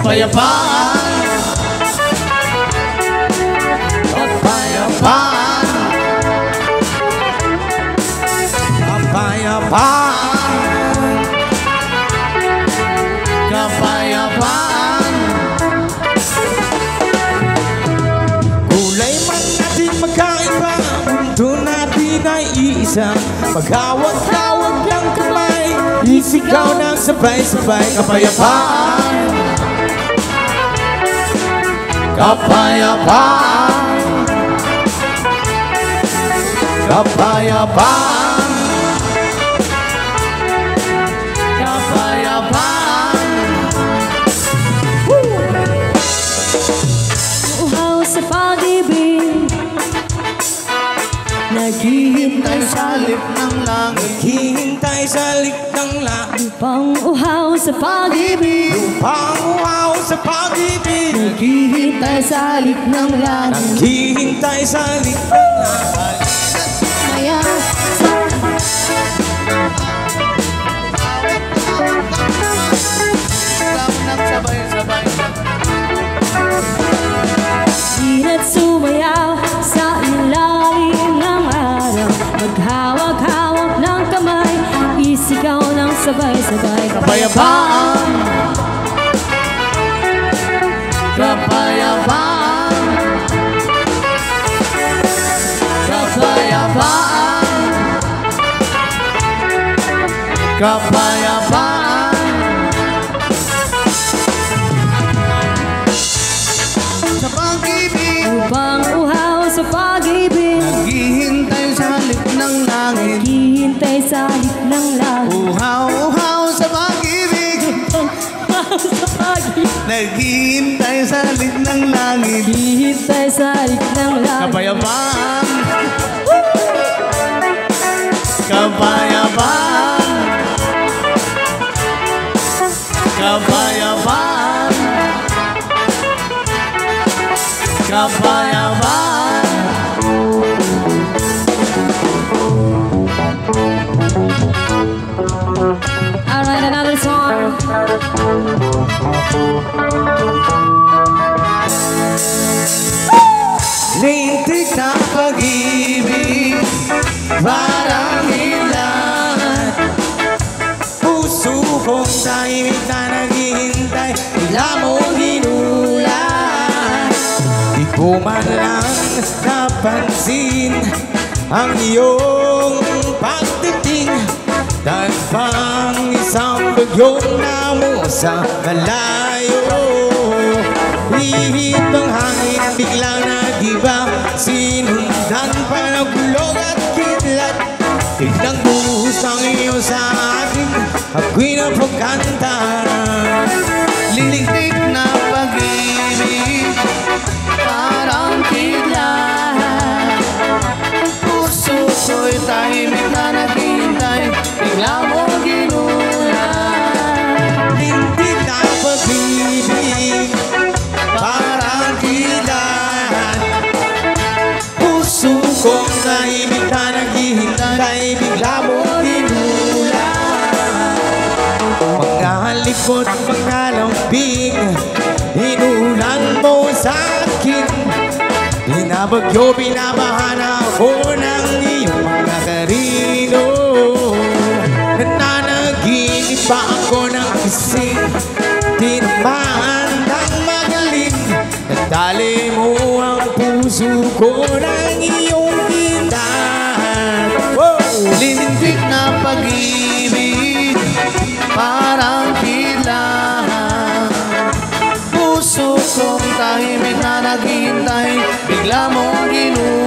kapayapaan, kapayapaan, kapayapaan, kapayapaan. Kulay man natin magkaiba, mundo natin ay iisa. Maghawag-hawag ng kamay, isigaw ng sabay-sabay. Kapayapaan, kapayapaan, kapayapaan, kapayapaan. Uhaw sa pag-ibig, naghihintay sa Salip ng langit, Hihintay sa likdang langit, pang-uhaw sa pag-ibig, panguhaw sa pag-ibig. naghihintay sa alik ng langit. Hihintay sa likdang langit. Maya sabay-sabay. Dina't sumayaw sa ilalim ng araw, maghawak-hawak ng kamay, isigaw ng sabay-sabay. Kapayapaan, kapayapaan, kapayapaan, kapayapaan. Sa pag-ibig, Upang uhaw sa pag-ibig, naghihintay sa lik ng langit. naghihintay sa alik ng langit. Uhaw-uhaw sa pag-ibig, Sa pag-ibig, naghihintay sa lik ng langit. naghihintay sa alik ng langit. Kapayapaan, kapayapaan, kapayapaan, kapayapaan. I'll write another song. Lintik na pag-ibig, parang ilan. Puso kong tahimik na naghihintay, bigla mong ginulat. Di ko man lang napansin ang iyong pagdating. Dahil pang isang bagyong namo sa malayo. Lihit ng hangin biglang nag-iba, sinundan pa ng bulog at kidlat. Tignan buhos ang iyo sa akin, ako'y napagkanta. Lintik na pag-ibig, parang kidlat. Puso ko'y tahimik na naghihintay, bigla mong ginulat. Lintik na pag-ibig, parang kidlat. Puso kong tahimik na naghihintay, bigla mong ginulat. Mga likod, mga lambing, inulan mo sa akin. Binabagyo, binabahan ako ng iyong mga karino. Nananaginip pa ako ng kising, tinamaan ng magaling. Nagdali mo ang puso ko ng iyong kindat. Lintik na pag-ibig, parang kidlat. Puso kong tahimik na naghihintay, bigla mong ginulat.